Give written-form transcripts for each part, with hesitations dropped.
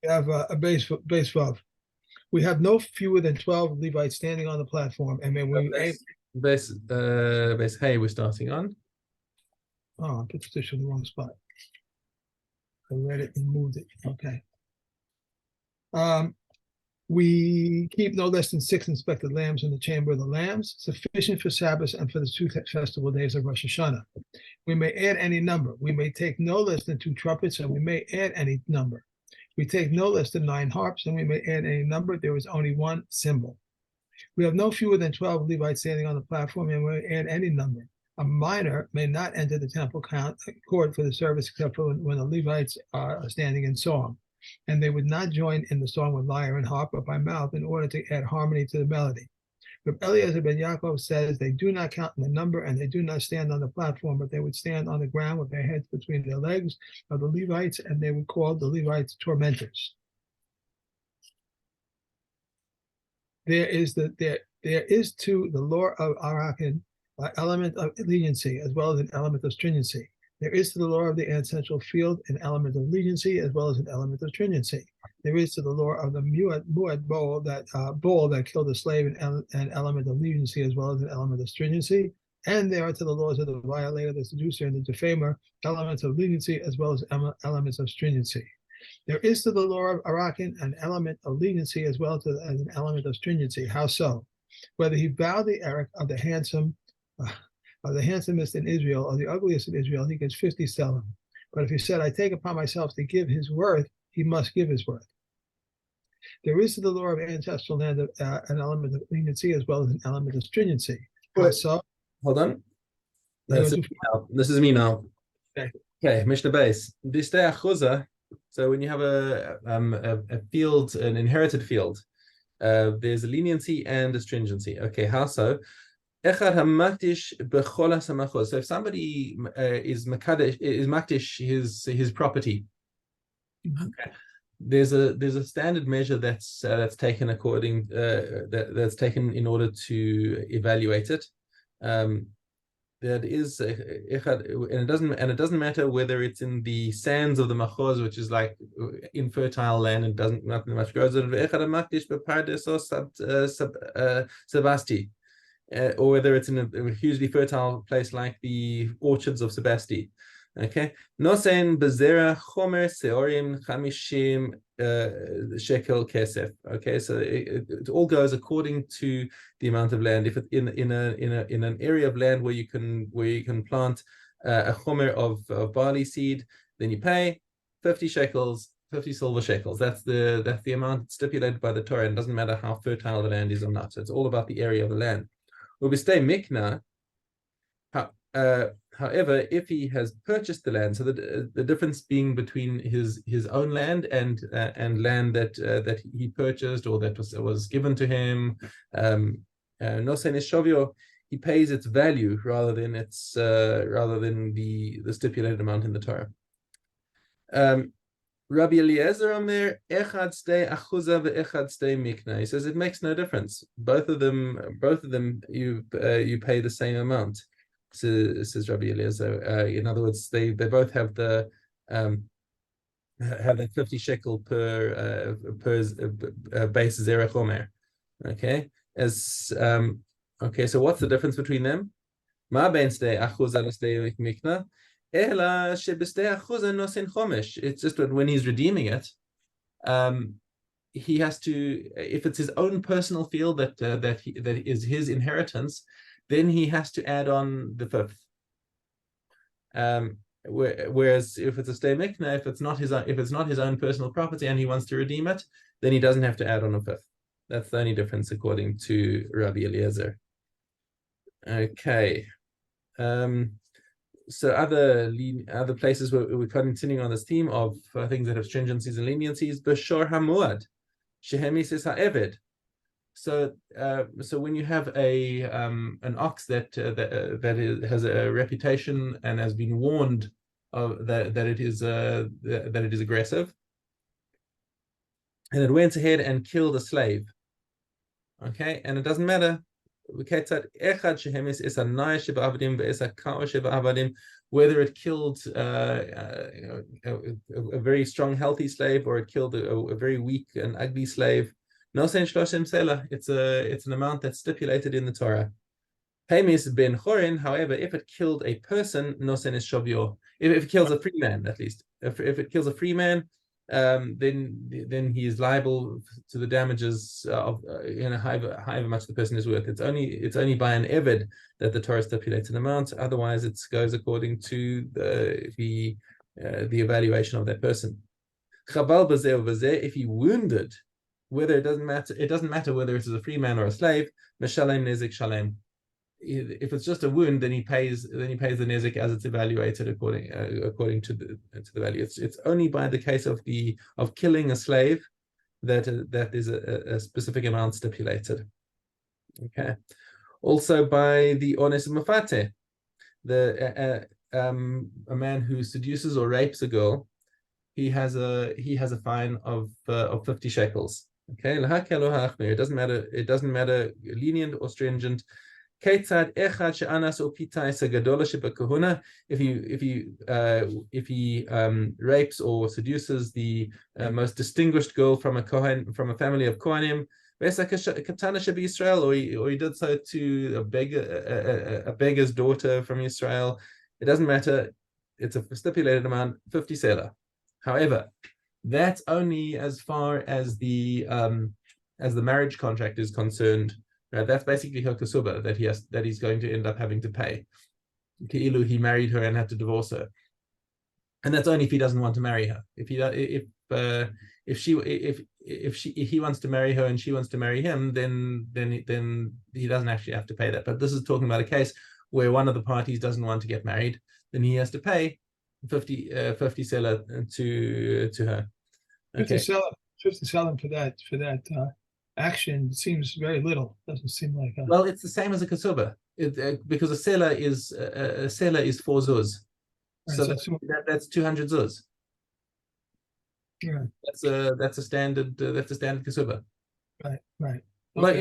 We have a base vav. We have no fewer than 12 Levites standing on the platform, and when we Base hey, we're starting on. oh, I put the position in the wrong spot. I read it and moved it. Okay. We keep no less than 6 inspected lambs in the chamber of the lambs, sufficient for Sabbath and for the 2 festival days of Rosh Hashanah. We may add any number. We may take no less than 2 trumpets, and we may add any number. We take no less than 9 harps, and we may add any number. There is only 1 cymbal. We have no fewer than 12 Levites standing on the platform, and we may add any number. A minor may not enter the temple court for the service except for when the Levites are standing in song. And they would not join in the song with lyre and harp, but by mouth, in order to add harmony to the melody. Rabbi Eliezer ben Yaakov says they do not count in the number, and they do not stand on the platform, but they would stand on the ground with their heads between their legs of the Levites, and they would call the Levites tormentors. There is to the law of Arachin an element of leniency as well as an element of stringency. There is to the law of the ancestral field an element of leniency as well as an element of stringency. There is to the law of the muad bull that killed a slave an element of leniency as well as an element of stringency. And there are to the laws of the violator, the seducer, and the defamer elements of leniency as well as elements of stringency. There is to the law of Arachin an element of leniency as well as an element of stringency. How so? Whether he vowed the eric of the handsomest in Israel or the ugliest in Israel, he gets 50 selim. But if he said, I take upon myself to give his worth, he must give his worth. There is to the law of ancestral land an element of leniency as well as an element of stringency. So, hold on. This is me now. Okay, Mishna base. So when you have a field, an inherited field, there's a leniency and a stringency. Okay, how so? So if somebody is makdish his property, okay, there's a standard measure that's taken according that's taken in order to evaluate it. That is, and it doesn't matter whether it's in the sands of the machoz, which is like infertile land and nothing much grows. Or whether it's in a hugely fertile place like the orchards of Sebasti. Okay. Nosen bezera chomer seorim chamishim shekel kesef. Okay, so it all goes according to the amount of land. If it in an area of land where you can plant a chomer of barley seed, then you pay 50 shekels, 50 silver shekels. That's the amount stipulated by the Torah. It doesn't matter how fertile the land is or not. So it's all about the area of the land. Mikna, however, if he has purchased the land, so the difference being between his own land and land that he purchased or that was given to him, he pays its value rather than the stipulated amount in the Torah. Rabbi Eliezer Omer echad stay achuza ve'echad stay mikna. He says it makes no difference. Both of them you pay the same amount. Says Rabbi Eliezer. In other words, they both have that 50 shekel per base zerach omer. Okay, okay. So what's the difference between them? Ma ben stay achuza stay mikna. It's just that when he's redeeming it, he has to, if it's his own personal field that is his inheritance, then he has to add on the fifth. Whereas if it's a stay mikna, if it's not his own personal property and he wants to redeem it, then he doesn't have to add on a fifth. That's the only difference according to Rabbi Eliezer. Okay. So other places where we're continuing on this theme of things that have stringencies and leniencies. B'shor hamuad, shehemis is ha'eved. So when you have an ox that has a reputation and has been warned of that it is aggressive, and it went ahead and killed a slave. Okay, and it doesn't matter. Whether whether it killed a very strong, healthy slave, or it killed a very weak and ugly slave. Nosen shloshim sela. It's an amount that's stipulated in the Torah. Hemis ben chorin. However, if it killed a person, nosen is shavio. If it kills a free man, at least, if it kills a free man, then he is liable to the damages of however much the person is worth. It's only by an eved that the Torah stipulates an amount. Otherwise, it goes according to the evaluation of that person. Chabal bazeh vazeh, if he wounded, whether it doesn't matter whether it is a free man or a slave. Meshalem nezik shalem. If it's just a wound, then he pays the nezik as it's evaluated according to the value. It's only by the case of killing a slave that is a specific amount stipulated. Okay. Also by the ones mafate, a man who seduces or rapes a girl, he has a fine of 50 shekels. Okay. It doesn't matter lenient or stringent. If he rapes or seduces the most distinguished girl from a Kohen, from a family of Kohanim, or he did so to a beggar's daughter from Israel, it doesn't matter. It's a stipulated amount, 50 selah. However, that's only as far as the marriage contract is concerned. Right, that's basically her kasuba that he's going to end up having to pay. Ki'ilu, he married her and had to divorce her, and that's only if he doesn't want to marry her. If he wants to marry her and she wants to marry him, then he doesn't actually have to pay that. But this is talking about a case where one of the parties doesn't want to get married, then he has to pay 50 selah to her. Okay. 50 selah for that action seems very little. Doesn't seem like a... Well, it's the same as a kasuba, because a selah is 4 zuz, right, so that's 200 zuz. Yeah, that's a standard kasuba. Right. Okay. Well,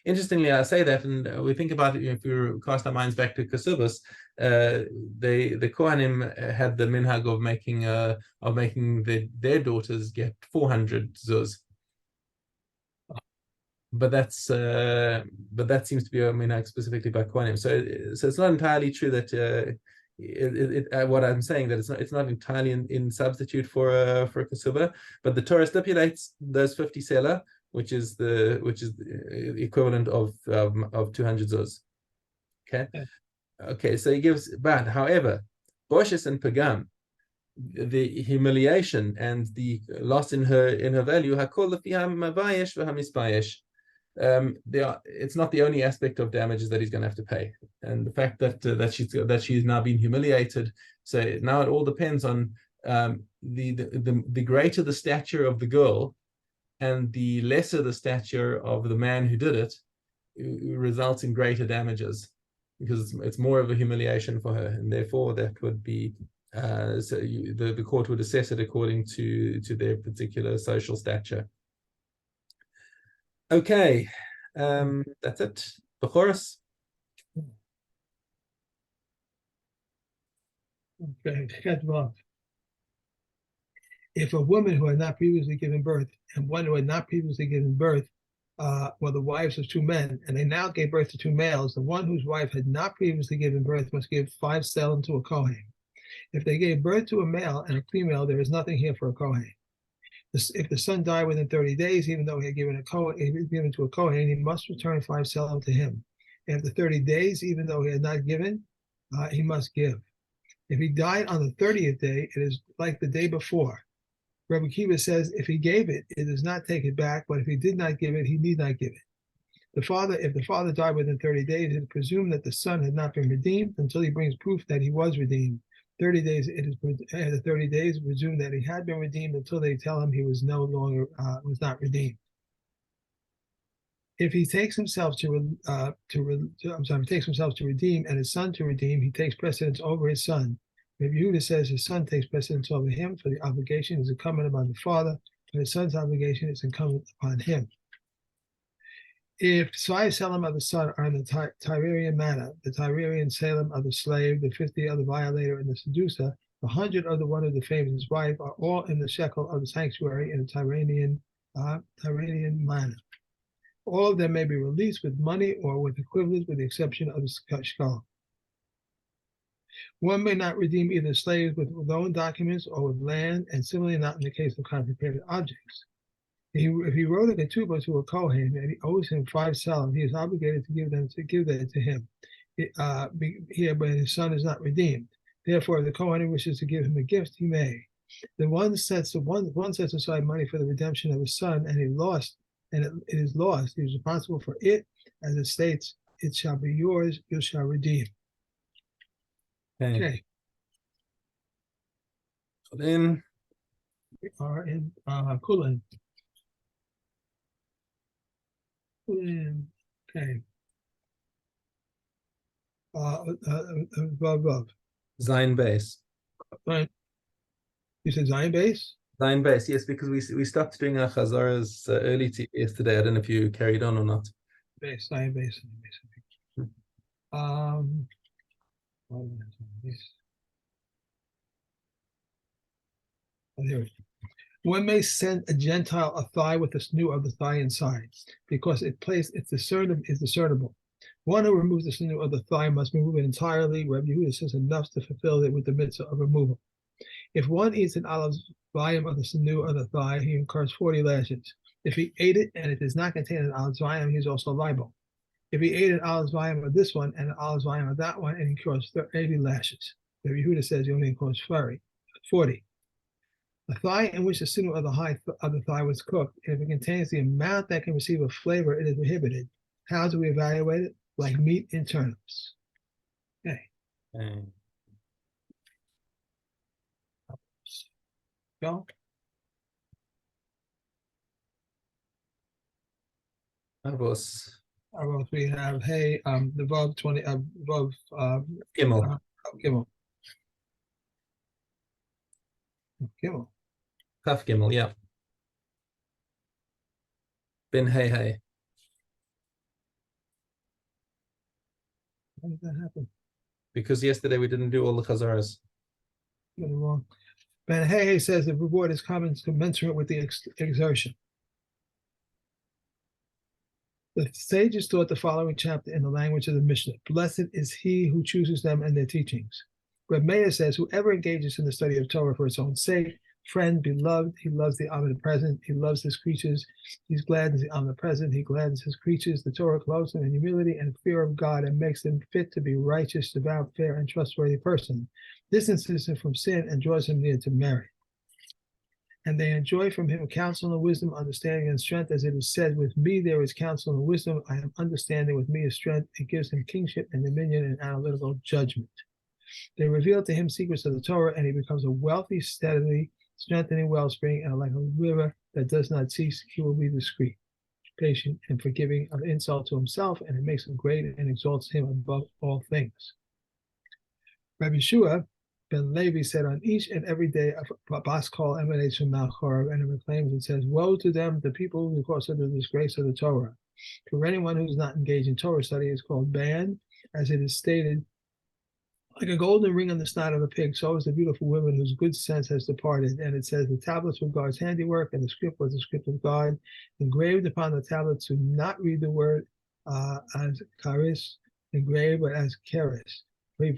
interestingly, I say that, and we think about it. If we cast our minds back to kasubas, the Kohanim had the minhag of making their daughters get 400 zuz. But that seems to be a minhag specifically by Kohanim. So it's not entirely true that what I'm saying, that it's not entirely in substitute for a kasuba, but the Torah stipulates those 50 selah, which is the equivalent of 200 zuz. Okay. Yeah. Okay. So he gives, but however, boshes and pagam, the humiliation and the loss in her value, hakol lefiham mavayesh v'hamispayesh. It's not the only aspect of damages that he's going to have to pay, and the fact that she's now been humiliated. So now it all depends on the greater the stature of the girl, and the lesser the stature of the man who did it, results in greater damages, because it's more of a humiliation for her, and therefore that would be the court would assess it according to their particular social stature. Okay, that's it. Bechoros. Okay, if a woman who had not previously given birth and one who had not previously given birth were the wives of 2 men, and they now gave birth to 2 males, the one whose wife had not previously given birth must give 5 selim to a Kohen. If they gave birth to a male and a female, there is nothing here for a Kohen. If the son died within 30 days, even though he had given to a Kohen, he must return 5 selim to him. After 30 days, even though he had not given, he must give. If he died on the 30th day, it is like the day before. Rabbi Kiva says, if he gave it, it does not take it back, but if he did not give it, he need not give it. If the father died within 30 days, it is presumed that the son had not been redeemed until he brings proof that he was redeemed. 30 days, after 30 days, presume that he had been redeemed until they tell him he was no longer was not redeemed. If he takes himself to redeem and his son to redeem, he takes precedence over his son. Rabbi Yehuda says his son takes precedence over him, for the obligation is incumbent upon the father, and his son's obligation is incumbent upon him. If Svai Selim of the son are in the Tyrerian manner, the Tyrerian Salem of the slave, the 50 of the violator and the seducer, the 100 of the one of the famous wife are all in the shekel of the sanctuary in the Tyranian manner. All of them may be released with money or with equivalent, with the exception of the shekel. One may not redeem either slaves with loan documents or with land, and similarly not in the case of confiscated objects. If he wrote a ketubah to a Kohen and he owes him 5 salam, he is obligated to give that to him. But his son is not redeemed. Therefore, if the Kohen wishes to give him a gift, he may. The one sets aside money for the redemption of his son, and it is lost. He is responsible for it, as it states, "It shall be yours; you shall redeem." Okay. So then We are in Kulin. Okay. Above. Zion base. Right. You said Zion base? Zion base, yes, because we stopped doing our chazaras early yesterday. I don't know if you carried on or not. Base, Zion base. One may send a Gentile a thigh with the sinew of the thigh inside, because it's discernible. One who removes the sinew of the thigh must remove it entirely. Rabbi Yehuda says enough to fulfill it with the mitzvah of removal. If one eats an olive's volume of the sinew of the thigh, he incurs 40 lashes. If he ate it and it does not contain an olive's volume, he is also liable. If he ate an olive's volume of this one and an olive's volume of that one, and he incurs 80 lashes. Rabbi Yehuda says he only incurs 40. A thigh in which the sinew of the thigh was cooked, if it contains the amount that can receive a flavor, it is prohibited. How do we evaluate it? Like meat in turnips. Okay. Go. Avos. We have the Vav 20 Vav Gimel. Gimel. Kaf Gimel, yeah. Ben hey. How did that happen? Because yesterday we didn't do all the chazaras. Got it wrong. Ben Hey says the reward is commensurate with the exertion. The sages taught the following chapter in the language of the Mishna. Blessed is he who chooses them and their teachings. Reb Meir says, whoever engages in the study of Torah for its own sake, friend, beloved, he loves the omnipresent, he loves his creatures, he's glad in the omnipresent, he gladdens his creatures. The Torah clothes him in humility and fear of God and makes him fit to be righteous, devout, fair, and trustworthy person. Distances him from sin and draws him near to merit. And they enjoy from him counsel and wisdom, understanding and strength, as it is said, with me there is counsel and wisdom, I am understanding, with me is strength. It gives him kingship and dominion and analytical judgment. They reveal to him secrets of the Torah, and he becomes a wealthy, steadily strengthening wellspring, and like a river that does not cease, he will be discreet, patient, and forgiving of insult to himself, and it makes him great and exalts him above all things. Rabbi Shua Ben Levi said, on each and every day a bas kol emanates from Mount Horeb, and it proclaims and says, woe to them, the people who cause of the disgrace of the Torah. For anyone who is not engaged in Torah study is called banned, as it is stated, like a golden ring on the snout of a pig, so is the beautiful woman whose good sense has departed. And it says, the tablets were God's handiwork, and the script was the script of God, engraved upon the tablets to not read the word as charis, engraved, but as charis.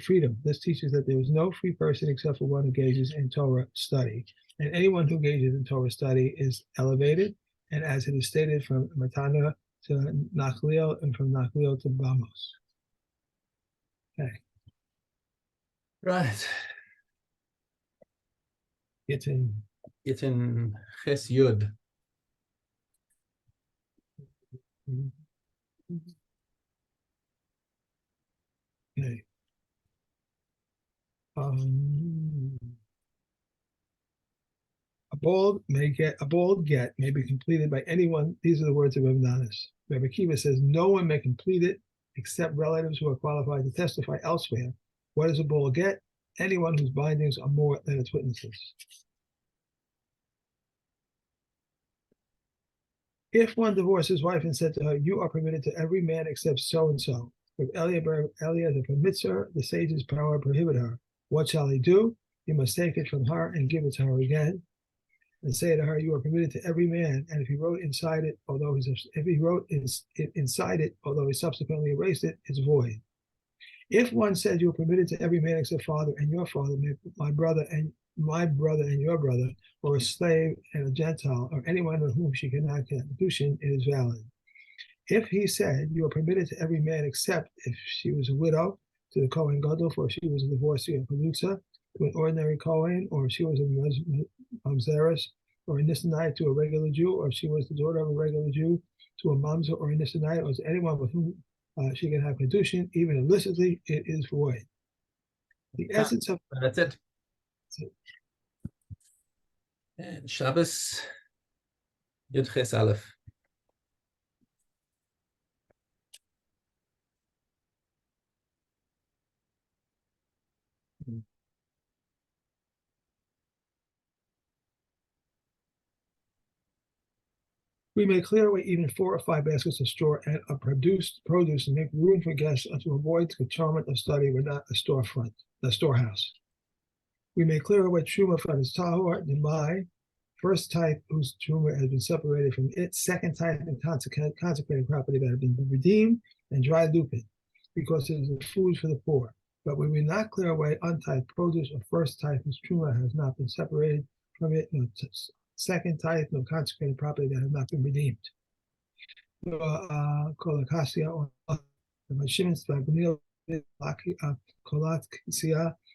Freedom. This teaches that there is no free person except for one who engages in Torah study. And anyone who engages in Torah study is elevated. And as it is stated, from Matana to Nachliel and from Nachliel to Bamos. Okay. Right. Gittin Ches Yud. Okay. A bold get may be completed by anyone. These are the words of Reb Nanas. Rabbi Akiva says no one may complete it except relatives who are qualified to testify elsewhere. What is a bold get? Anyone whose bindings are more than its witnesses. If one divorced his wife and said to her, "You are permitted to every man except so and so," if Eliezer permits her, the sage's power prohibit her. What shall he do? He must take it from her and give it to her again, and say to her, "You are permitted to every man." And if he wrote inside it, although he subsequently erased it, it's void. If one said, "You are permitted to every man except father and your father, my brother and your brother, or a slave and a Gentile, or anyone with whom she cannot get kedushin," it is valid. If he said, "You are permitted to every man except if she was a widow, to the Kohen Gadol, or if she was a divorcee or Palutza, to an ordinary Kohen, or if she was a Mamzeres, or a Nissanite to a regular Jew, or if she was the daughter of a regular Jew to a Mamzer or a Nissanite, or to anyone with whom she can have kedushin, even illicitly, it is void." The essence of That's it. And Shabbos Yud Ches Aleph. we may clear away even 4 or 5 baskets of store and produce and make room for guests to avoid the kacharment of study, but not a storehouse. We may clear away truma from its tahor, demai, first type whose truma has been separated from its second type and consecrated property that have been redeemed, and dry lupin, because it is a food for the poor. But we will not clear away untyped produce or first type whose truma has not been separated from it, no second type, no consecrated property that has not been redeemed.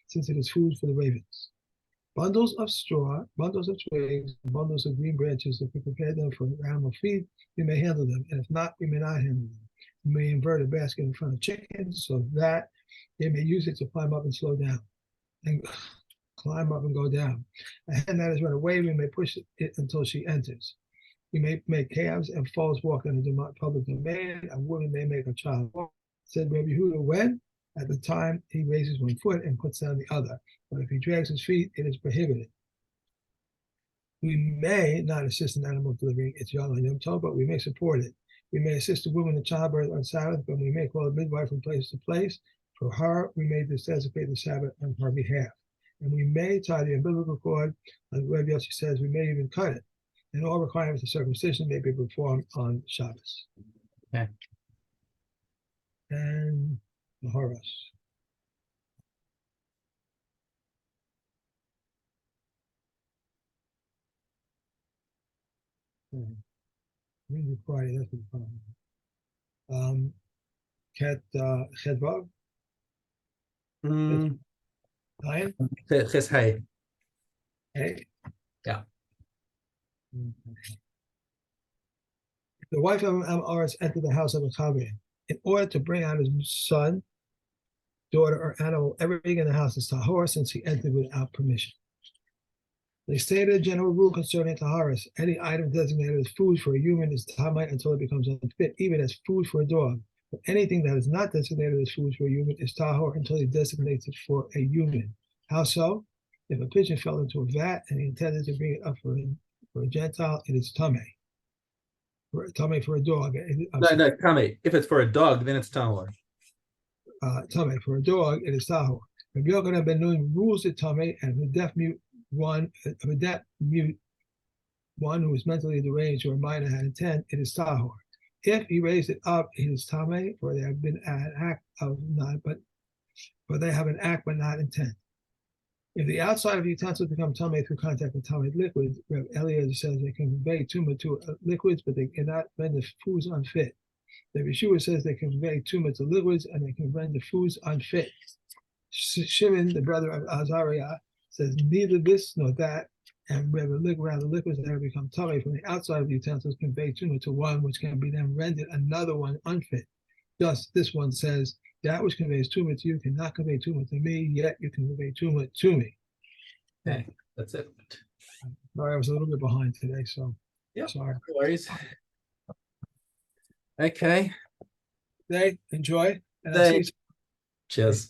Since it is food for the ravens. Bundles of straw, bundles of twigs, bundles of green branches, if we prepare them for animal feed, we may handle them, and if not, we may not handle them. We may invert a basket in front of chickens so that they may use it to climb up and slow down, and climb up and go down. A hen that has run away, we may push it until she enters. We may make calves and foals walk in the public domain. A woman may make a child walk. Said Rabbi Yehuda, when? At the time he raises one foot and puts down the other. But if he drags his feet, it is prohibited. We may not assist in animal delivering its young on Yom Tov, but we may support it. We may assist a woman in childbirth on Sabbath, but we may call a midwife from place to place. For her, we may designate the Sabbath on her behalf. And we may tie the umbilical cord, as Rabbi Yossi says, we may even cut it. And all requirements of circumcision may be performed on Shabbos. Okay. And the Horus. Really quiet, that's the problem. Chedvav. Lion. Ches Hay. Hey. Yeah. The wife of Aretz entered the house of a Chavir in order to bring out his son, daughter, or animal. Everything in the house is tahor, since he entered without permission. They stated a general rule concerning taharas. Any item designated as food for a human is tamai until it becomes unfit, even as food for a dog. But anything that is not designated as food for a human is tahor until he designates it for a human. How so? If a pigeon fell into a vat and he intended to bring it up for a Gentile, it is tamei. Tamei for a dog. No, Kame. If it's for a dog, then it's tahor. Tamei for a dog, it is tahor. Rabbi Yochanan ben Nun rules it tamei, and the deaf mute one who is mentally deranged or a minor had intent, it is tahor. If he raised it up, it is tamei, for they have been an act of not, but they have an act but not intent. If the outside of the utensils become tamei through contact with tamei liquids, Reb Eliezer says they can convey tumah to liquids, but they cannot render foods unfit. The Yeshua says they can convey tumah to liquids and they can render foods unfit. Shimon, the brother of Azariah, says neither this nor that, and the liquids that have become tamei from the outside of the utensils convey tumah to one which can be then rendered another one unfit. Thus, this one says, that which conveys tumah to you cannot convey tumah to me, yet you can convey tumah to me. Okay, that's it. Sorry, I was a little bit behind today, so yeah, sorry. No worries. Okay. Enjoy. And I'll see you. Cheers.